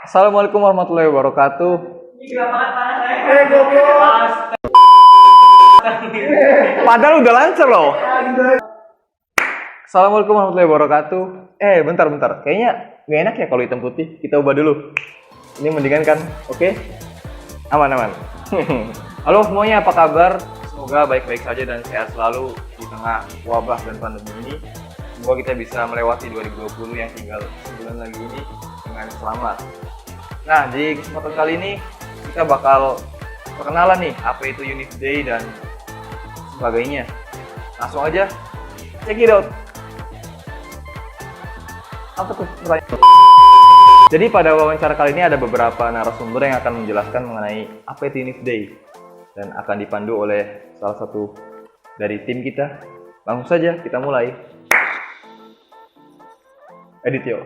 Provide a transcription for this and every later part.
Assalamualaikum warahmatullahi wabarakatuh. Padahal udah lancar loh. Assalamualaikum warahmatullahi wabarakatuh. Bentar. Kayaknya gak enak ya kalau hitam putih. Kita ubah dulu. Ini mendingan kan? Oke? Aman. Halo semuanya, apa kabar? Semoga baik-baik saja dan sehat selalu di tengah wabah dan pandemi ini. Semoga kita bisa melewati 2020 yang tinggal sebulan lagi ini dengan selamat. Nah, di kesempatan kali ini kita bakal perkenalan nih apa itu Unif Day dan sebagainya. Langsung aja, check it out. Apa tuh pertanyaan? Jadi pada wawancara kali ini ada beberapa narasumber yang akan menjelaskan mengenai apa itu Unif Day dan akan dipandu oleh salah satu dari tim kita. Langsung saja kita mulai. Edit yo.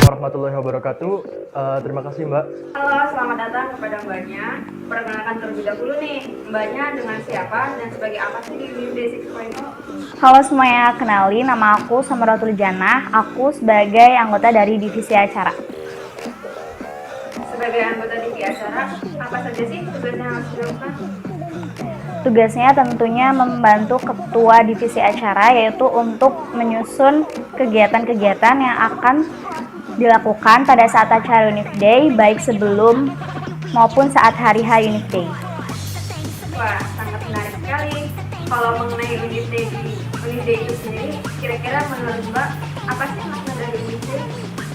Warahmatullahi wabarakatuh. Terima kasih Mbak. Halo, selamat datang kepada Mbaknya. Perkenalkan terlebih dahulu nih, Mbaknya dengan siapa dan sebagai apa sih di Unif Day 6.0? Halo semuanya, kenalin nama aku Samaratul Jannah. Aku sebagai anggota dari divisi acara. Sebagai anggota divisi acara, apa saja sih tugasnya yang harus dilakukan? Tugasnya tentunya membantu ketua divisi acara, yaitu untuk menyusun kegiatan-kegiatan yang akan dilakukan pada saat acara Unif Day, baik sebelum maupun saat hari H Unif Day. Wah, sangat menarik sekali. Kalau mengenai Unif Day itu sendiri, kira-kira menurut Mbak, apa sih makna dari Unif Day?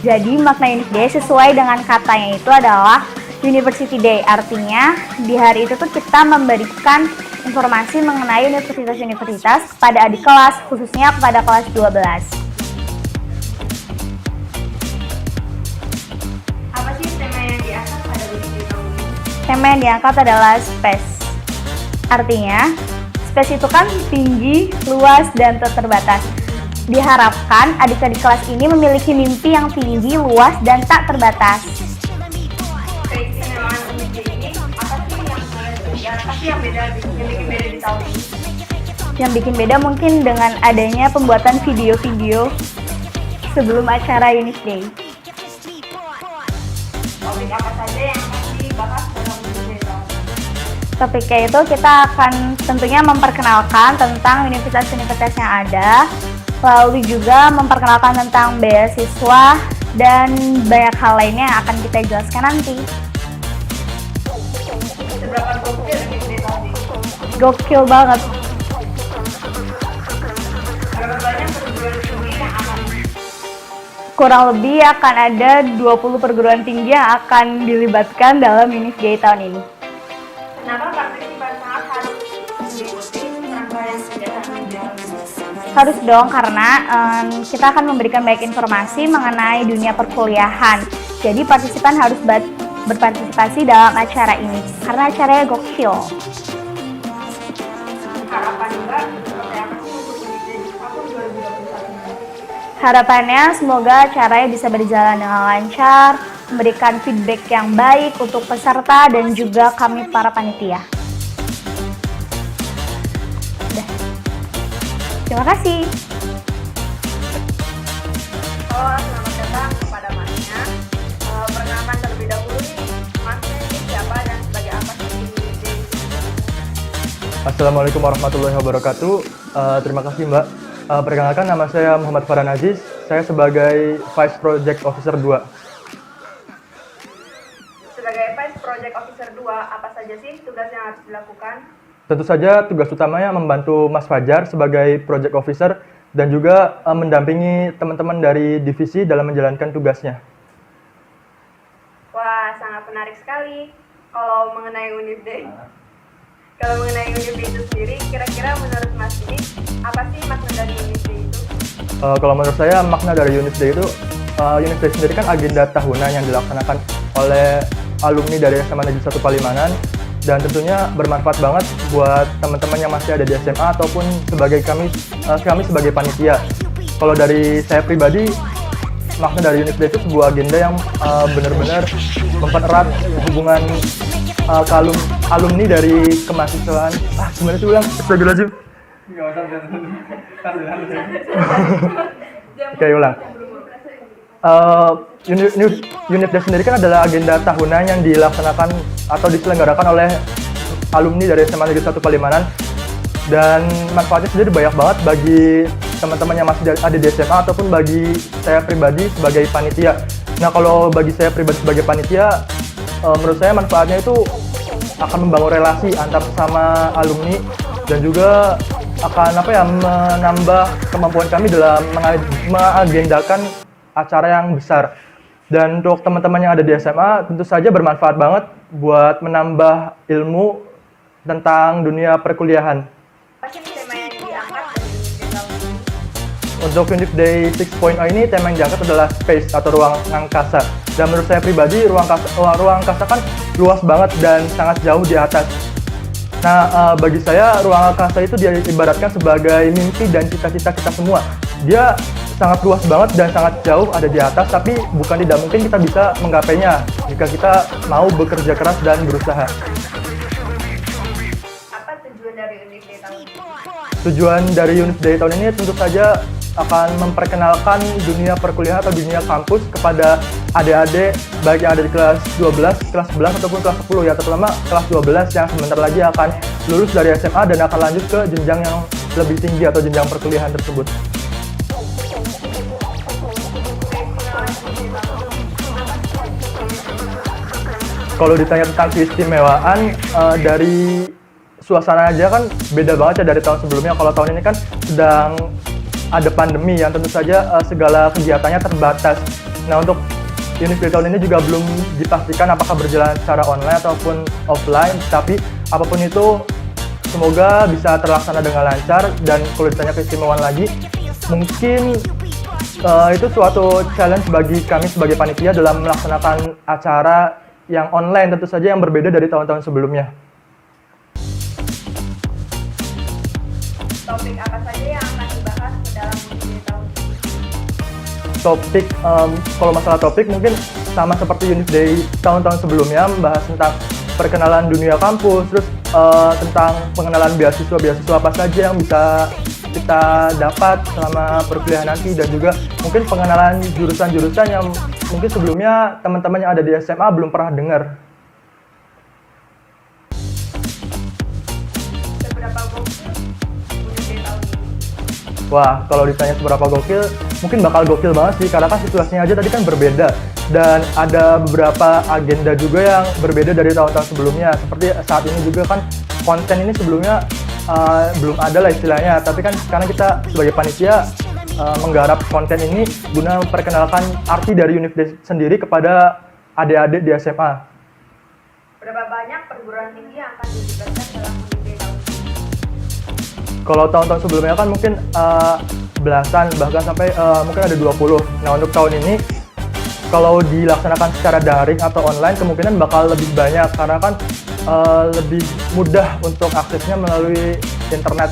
Jadi makna Unif Day sesuai dengan katanya itu adalah University Day. Artinya di hari itu tuh kita memberikan informasi mengenai universitas-universitas kepada adik kelas, khususnya kepada kelas 12. Apa sih tema yang diangkat pada Unif Day tahun ini? Tema yang diangkat adalah space. Artinya, space itu kan tinggi, luas, dan tak terbatas. Diharapkan adik-adik kelas ini memiliki mimpi yang tinggi, luas, dan tak terbatas. Keistimewaan Unif Day ini, apa sih yang bikin beda di tahun ini? Yang bikin beda mungkin dengan adanya pembuatan video-video sebelum acara Unif Day. Topik apa saja yang akan dibahas dalam Unif Day tahun ini? Topiknya itu kita akan tentunya memperkenalkan tentang universitas-universitas yang ada, lalu juga memperkenalkan tentang beasiswa dan banyak hal lainnya yang akan kita jelaskan nanti. Seberapa gokil Unif Day tahun ini? Gokil banget. Berapa banyak perguruan tinggi yang akan Kurang lebih akan ada 20 perguruan tinggi yang akan dilibatkan dalam Unif Day tahun ini. Kenapa partisipan sangat harus mengikuti rangkaian kegiatan Unif Day tahun ini? Harus dong, karena kita akan memberikan banyak informasi mengenai dunia perkuliahan. Jadi partisipan harus berpartisipasi dalam acara ini, karena acaranya gokil. Harapan Mbak seperti apa sih untuk Unif Day di tahun 2021 ini? Harapannya semoga acaranya bisa berjalan dengan lancar, memberikan feedback yang baik untuk peserta dan juga kami para panitia. Udah. Terima kasih. Halo, selamat datang kepada Masnya. Perkenalkan terlebih dahulu nih, Masnya ini siapa dan sebagai apa sih di Unif Day? Assalamualaikum warahmatullahi wabarakatuh. Terima kasih Mbak. Perkenalkan, nama saya Muhammad Farhan Aziz. Saya sebagai Vice Project Officer 2. Sebagai Vice Project Officer 2, apa saja sih tugas yang harus dilakukan? Tentu saja tugas utamanya membantu Mas Fajar sebagai Project Officer dan juga mendampingi teman-teman dari divisi dalam menjalankan tugasnya. Wah, sangat menarik sekali. Kalau mengenai Unif Day itu sendiri, kira-kira menurut Mas ini, apa sih makna dari Unif Day itu? Kalau menurut saya makna dari Unif Day itu, Unif Day sendiri kan agenda tahunan yang dilaksanakan oleh alumni dari SMA Negeri 1 Palimanan, dan tentunya bermanfaat banget buat teman-teman yang masih ada di SMA ataupun sebagai kami sebagai panitia. Kalau dari saya pribadi, makna dari Unif Day itu sebuah agenda yang benar-benar mempererat hubungan alumni dari kemahasiswaan. Gimana sih ulang? Astagfirullahaladzim. Oke, ulang. Unif Day sendiri kan adalah agenda tahunan yang dilaksanakan atau diselenggarakan oleh alumni dari SMA Negeri 1 Palimanan, dan manfaatnya sendiri banyak banget bagi teman-teman yang masih ada di SMA ataupun bagi saya pribadi sebagai panitia. Nah, kalau bagi saya pribadi sebagai panitia, menurut saya manfaatnya itu akan membangun relasi antar sesama alumni dan juga akan menambah kemampuan kami dalam mengagendakan acara yang besar. Dan untuk teman-teman yang ada di SMA, tentu saja bermanfaat banget buat menambah ilmu tentang dunia perkuliahan. Apa sih tema yang diangkat dari Unif Day tahun ini? Untuk Unif Day 6.0 ini, tema yang diangkat adalah space atau ruang angkasa. Dan menurut saya pribadi, ruang angkasa kan luas banget dan sangat jauh di atas. Nah, bagi saya ruang angkasa itu diibaratkan sebagai mimpi dan cita-cita kita semua. Dia sangat luas banget dan sangat jauh ada di atas, tapi bukan tidak mungkin kita bisa menggapainya jika kita mau bekerja keras dan berusaha. Apa tujuan dari Unif Day tahun ini? Tujuan dari Unif Day tahun ini tentu saja akan memperkenalkan dunia perkuliahan atau dunia kampus kepada adik-adik baik yang ada di kelas 12, kelas 11 ataupun kelas 10 ya, terutama kelas 12 yang sebentar lagi akan lulus dari SMA dan akan lanjut ke jenjang yang lebih tinggi atau jenjang perkuliahan tersebut. Kalau ditanya tentang keistimewaan, dari suasana aja kan beda banget ya dari tahun sebelumnya. Kalau tahun ini kan sedang ada pandemi yang tentu saja segala kegiatannya terbatas. Nah, untuk Unif Day tahun ini juga belum dipastikan apakah berjalan secara online ataupun offline, tapi apapun itu semoga bisa terlaksana dengan lancar. Dan kalau ditanya keistimewaan lagi, mungkin itu suatu challenge bagi kami sebagai panitia dalam melaksanakan acara yang online, tentu saja yang berbeda dari tahun-tahun sebelumnya. Topik apa saja yang akan dibahas dalam Unif Day tahun ini? Topik, kalau masalah topik mungkin sama seperti Unif Day tahun-tahun sebelumnya, membahas tentang perkenalan dunia kampus, terus tentang pengenalan beasiswa apa saja yang bisa kita dapat selama perkuliahan nanti, dan juga mungkin pengenalan jurusan-jurusan yang mungkin sebelumnya teman-teman yang ada di SMA belum pernah dengar. Seberapa gokil Unif Day tahun ini? Wah, kalau ditanya seberapa gokil, mungkin bakal gokil banget sih, karena kan situasinya aja tadi kan berbeda. Dan ada beberapa agenda juga yang berbeda dari tahun-tahun sebelumnya. Seperti saat ini juga kan konten ini sebelumnya belum ada lah istilahnya. Tapi kan sekarang kita sebagai panitia menggarap konten ini guna memperkenalkan arti dari Unif Day sendiri kepada adik-adik di SMA. Berapa banyak perguruan tinggi yang akan dilibatkan dalam Unif Day tahun ini? Kalau tahun-tahun sebelumnya kan mungkin belasan, bahkan sampai mungkin ada 20. Nah, untuk tahun ini kalau dilaksanakan secara daring atau online kemungkinan bakal lebih banyak, karena kan lebih mudah untuk aksesnya melalui internet.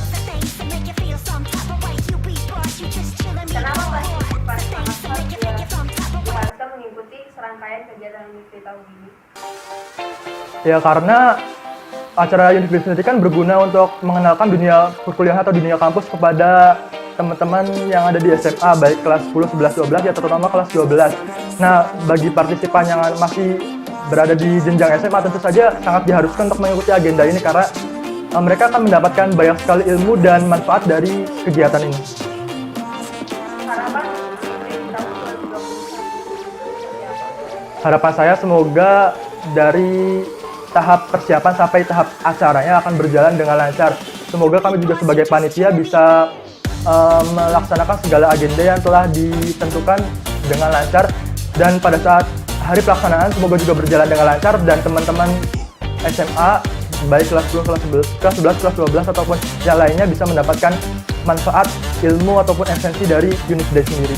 Kenapa mahasiswa diharuskan mengikuti serangkaian kegiatan Unif Day tahun ini? Ya, karena acara Unif Day sendiri kan berguna untuk mengenalkan dunia perkuliahan atau dunia kampus kepada teman-teman yang ada di SMA, baik kelas 10, 11, 12 ya, terutama kelas 12. Nah, bagi partisipan yang masih berada di jenjang SMA tentu saja sangat diharuskan untuk mengikuti agenda ini, karena mereka akan mendapatkan banyak sekali ilmu dan manfaat dari kegiatan ini. Harapan Unif Day tahun 2021. Harapan saya semoga dari tahap persiapan sampai tahap acaranya akan berjalan dengan lancar. Semoga kami juga sebagai panitia bisa melaksanakan segala agenda yang telah ditentukan dengan lancar, dan pada saat hari pelaksanaan semoga juga berjalan dengan lancar, dan teman-teman SMA baik kelas 10, kelas 11, kelas 12 ataupun yang lainnya bisa mendapatkan manfaat ilmu ataupun esensi dari Unif Day sendiri.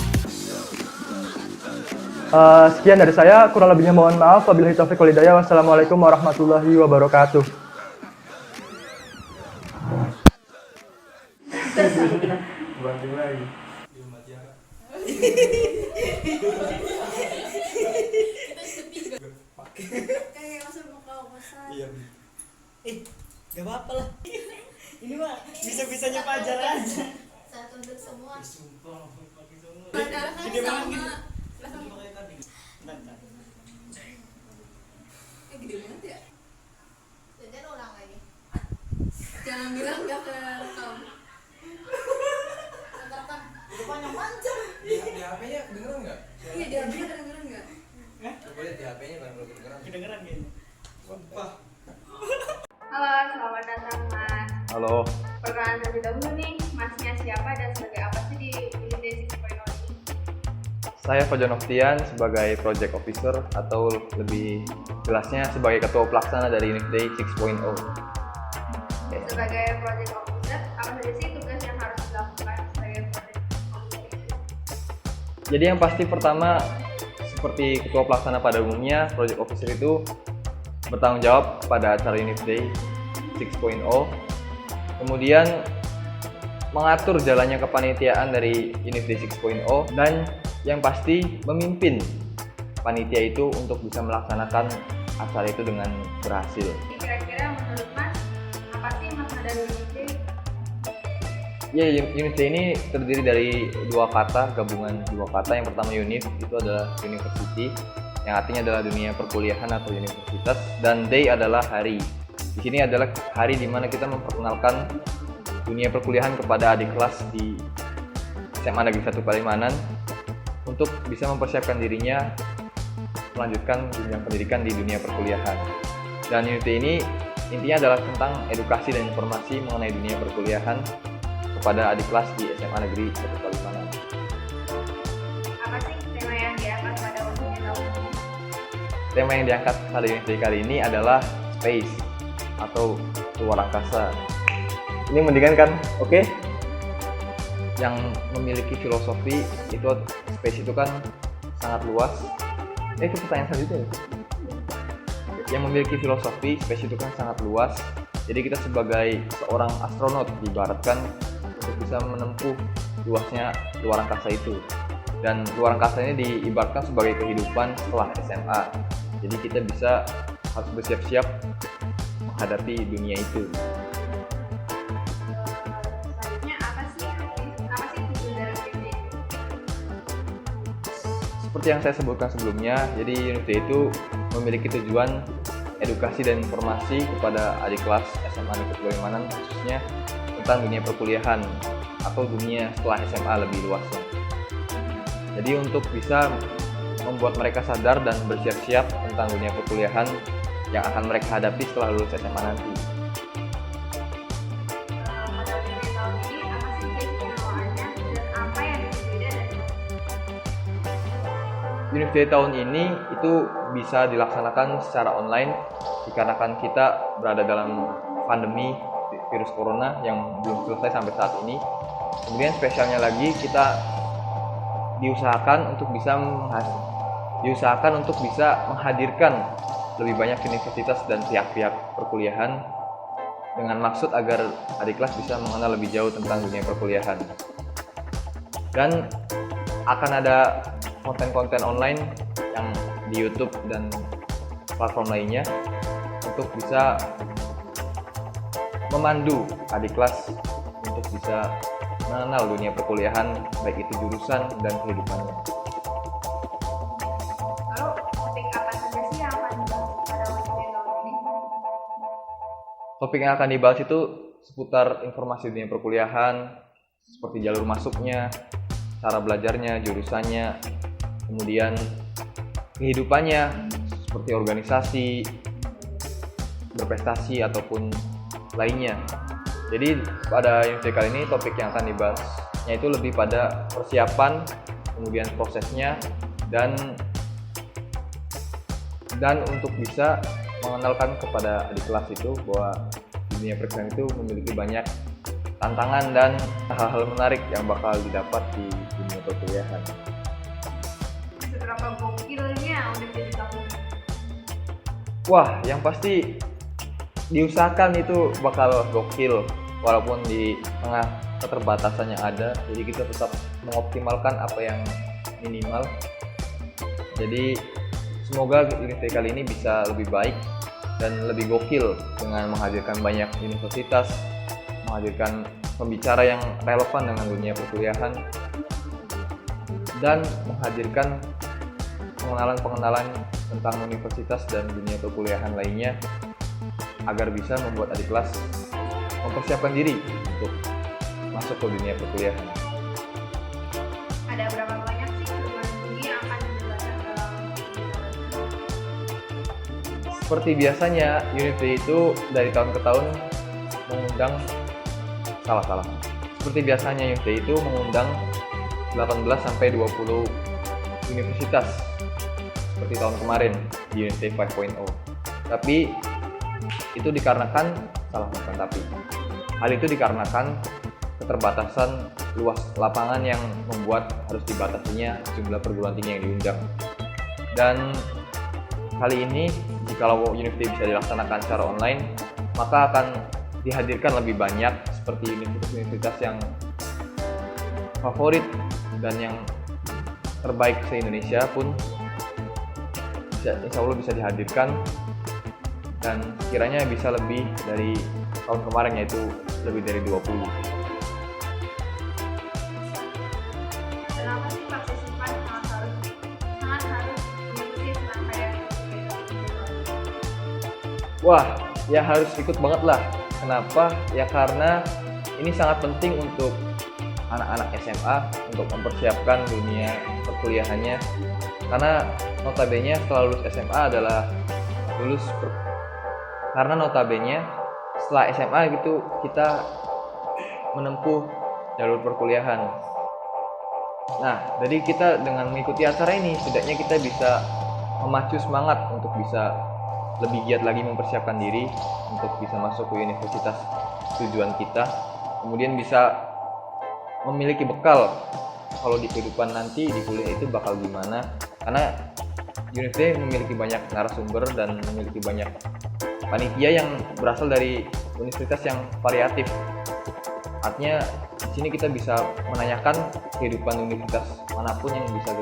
Sekian dari saya, kurang lebihnya mohon maaf. Wabillahi taufiq wal hidayah. Wassalamualaikum warahmatullahi wabarakatuh. Gak apa-apa lah. Ini mah bisa-bisanya Fajar aja. Satu untuk semua. Sumpah, pakai semua. Padahal kan Gede banget sama. gitu. Lah, Pakai tadi. Bentar. gede banget ya. Jajan ulang lagi. Jangan bilang gak kerekam. Kerekam. Udah panjang-panjang. Di HP-nya kedengeran nggak? Iya, dia bilang kedengeran nggak? Coba lihat di HP-nya kan belum kedengeran. Kedengeran kayaknya. Sumpah. Halo, selamat datang Mas. Halo, Perkenalan terlebih dahulu nih, Masnya siapa dan sebagai apa sih di Unit Day 6.0 ini? saya Fajar Noftian sebagai Project Officer atau lebih jelasnya sebagai Ketua Pelaksana dari Unit Day 6.0. Sebagai Project Officer, apa saja sih tugas yang harus dilakukan sebagai Project Officer? Jadi yang pasti pertama, seperti Ketua Pelaksana pada umumnya, Project Officer itu bertanggung jawab pada acara Unit Day 6.0, kemudian mengatur jalannya kepanitiaan dari Unit Day 6.0, dan yang pasti memimpin panitia itu untuk bisa melaksanakan acara itu dengan berhasil. Kira-kira menurut Mas, apa sih makna dari Unit Day? Ya, Unit Day ini terdiri dari dua kata, gabungan dua kata. Yang pertama unit, itu adalah university, yang artinya adalah dunia perkuliahan atau universitas, dan day adalah hari. Di sini adalah hari di mana kita memperkenalkan dunia perkuliahan kepada adik kelas di SMA Negeri 1 Palimanan untuk bisa mempersiapkan dirinya melanjutkan jenjang pendidikan di dunia perkuliahan. Dan Unit Day ini intinya adalah tentang edukasi dan informasi mengenai dunia perkuliahan kepada adik kelas di SMA Negeri 1 Palimanan. Apa sih tema yang diangkat pada Unit tahun ini? Tema yang diangkat pada Unit Day kali ini adalah space atau luar angkasa. Ini mendingan kan? Oke? Yang memiliki filosofi itu, space itu kan sangat luas. Itu pertanyaan selanjutnya ya? Yang memiliki filosofi, space itu kan sangat luas. Jadi kita sebagai seorang astronot diibaratkan untuk bisa menempuh luasnya luar angkasa itu. Dan luar angkasa ini diibaratkan sebagai kehidupan setelah SMA. Jadi kita harus bersiap-siap menghadapi dunia itu. Selanjutnya apa sih tujuan dari Unit Day? Seperti yang saya sebutkan sebelumnya, jadi Unit Day itu memiliki tujuan edukasi dan informasi kepada adik kelas SMA Negeri Palimanan, khususnya tentang dunia perkuliahan atau dunia setelah SMA lebih luasnya. Jadi untuk bisa membuat mereka sadar dan bersiap-siap tentang dunia perkuliahan yang akan mereka hadapi setelah lulus SMA nanti. Pada Unit Day tahun ini, apa sih keistimewaannya dan apa yang berbeda dari Unit Day tahun ini itu bisa dilaksanakan secara online dikarenakan kita berada dalam pandemi virus corona yang belum selesai sampai saat ini. Kemudian spesialnya lagi kita diusahakan untuk bisa menghadirkan lebih banyak universitas dan pihak-pihak perkuliahan dengan maksud agar adik kelas bisa mengenal lebih jauh tentang dunia perkuliahan. Dan akan ada konten-konten online yang di YouTube dan platform lainnya untuk bisa memandu adik kelas untuk bisa mengenal dunia perkuliahan, baik itu jurusan dan kehidupannya. Lalu topik apa saja sih yang akan dibahas pada Unit Day tahun ini? Topik yang akan dibahas itu seputar informasi dunia perkuliahan, seperti jalur masuknya, cara belajarnya, jurusannya, kemudian kehidupannya, seperti organisasi, berprestasi, ataupun lainnya. Jadi pada Unit Day kali ini topik yang akan dibahasnya itu lebih pada persiapan, kemudian prosesnya, dan untuk bisa mengenalkan kepada adik kelas itu bahwa dunia perkuliahan itu memiliki banyak tantangan dan hal-hal menarik yang bakal didapat di dunia perkuliahan. Seberapa seberapa gokilnya universitas kamu? Wah, yang pasti diusahakan itu bakal gokil walaupun di tengah keterbatasan yang ada. Jadi kita tetap mengoptimalkan apa yang minimal. Jadi semoga Univday kali ini bisa lebih baik dan lebih gokil dengan menghadirkan banyak universitas, menghadirkan pembicara yang relevan dengan dunia perkuliahan, dan menghadirkan pengenalan-pengenalan tentang universitas dan dunia perkuliahan lainnya agar bisa membuat adik kelas mempersiapkan diri untuk masuk ke dunia perkuliahan. Ada berapa banyak sih perguruan tinggi yang akan dijelaskan dalam Seperti biasanya, Univday itu dari tahun ke tahun mengundang Seperti biasanya Univday itu mengundang 18 sampai 20 universitas seperti tahun kemarin di Univday 5.0. Tapi itu dikarenakan hal itu dikarenakan keterbatasan luas lapangan yang membuat harus dibatasinya jumlah perguruan tinggi yang diundang. Dan kali ini jikalau Univday bisa dilaksanakan secara online, maka akan dihadirkan lebih banyak seperti universitas-universitas yang favorit dan yang terbaik se-Indonesia pun insya Allah bisa dihadirkan, dan kiranya bisa lebih dari tahun kemarin, yaitu lebih dari 20. Kenapa sih partisipan sangat harus mengikuti serangkaian Wah, ya harus ikut banget lah. Kenapa? Ya karena ini sangat penting untuk anak-anak SMA untuk mempersiapkan dunia perkuliahannya. Karena notabene setelah lulus SMA adalah setelah SMA gitu kita menempuh jalur perkuliahan. Nah, jadi kita dengan mengikuti acara ini setidaknya kita bisa memacu semangat untuk bisa lebih giat lagi mempersiapkan diri untuk bisa masuk ke universitas tujuan kita, kemudian bisa memiliki bekal kalau di kehidupan nanti di kuliah itu bakal gimana, karena Univday memiliki banyak narasumber dan memiliki banyak panitia yang berasal dari universitas yang variatif. Artinya di sini kita bisa menanyakan kehidupan universitas manapun yang bisa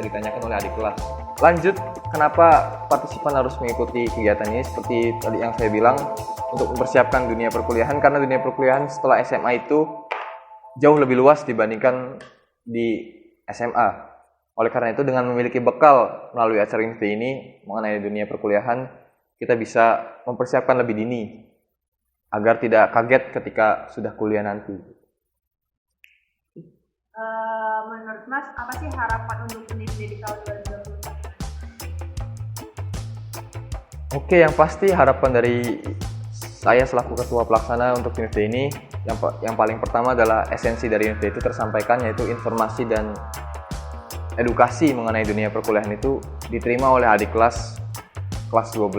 ditanyakan oleh adik kelas. Lanjut, kenapa partisipan harus mengikuti kegiatan ini? Seperti tadi yang saya bilang, untuk mempersiapkan dunia perkuliahan, karena dunia perkuliahan setelah SMA itu jauh lebih luas dibandingkan di SMA. Oleh karena itu, dengan memiliki bekal melalui acara Univday ini mengenai dunia perkuliahan, kita bisa mempersiapkan lebih dini agar tidak kaget ketika sudah kuliah nanti. Menurut Mas, apa sih harapan untuk Univday di tahun 2024? Oke, yang pasti harapan dari saya selaku ketua pelaksana untuk Univday ini, yang paling pertama adalah esensi dari Univday itu tersampaikan, yaitu informasi dan edukasi mengenai dunia perkuliahan itu diterima oleh adik kelas 12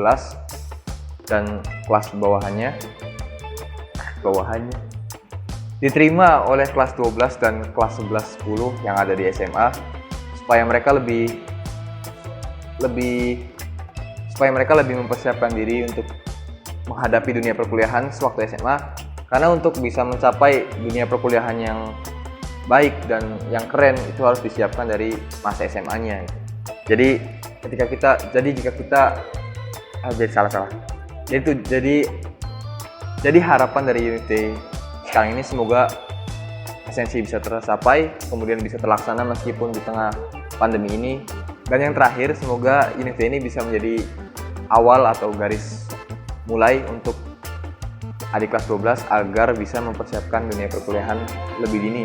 dan kelas bawahannya diterima oleh kelas 12 dan kelas 11-10 yang ada di SMA, supaya mereka lebih mempersiapkan diri untuk menghadapi dunia perkuliahan sewaktu SMA, karena untuk bisa mencapai dunia perkuliahan yang baik dan yang keren itu harus disiapkan dari masa SMA-nya. Jadi Jadi harapan dari Univday sekarang ini semoga esensi bisa tercapai, kemudian bisa terlaksana meskipun di tengah pandemi ini. Dan yang terakhir, semoga Univday ini bisa menjadi awal atau garis mulai untuk adik kelas 12 agar bisa mempersiapkan dunia perkuliahan lebih dini.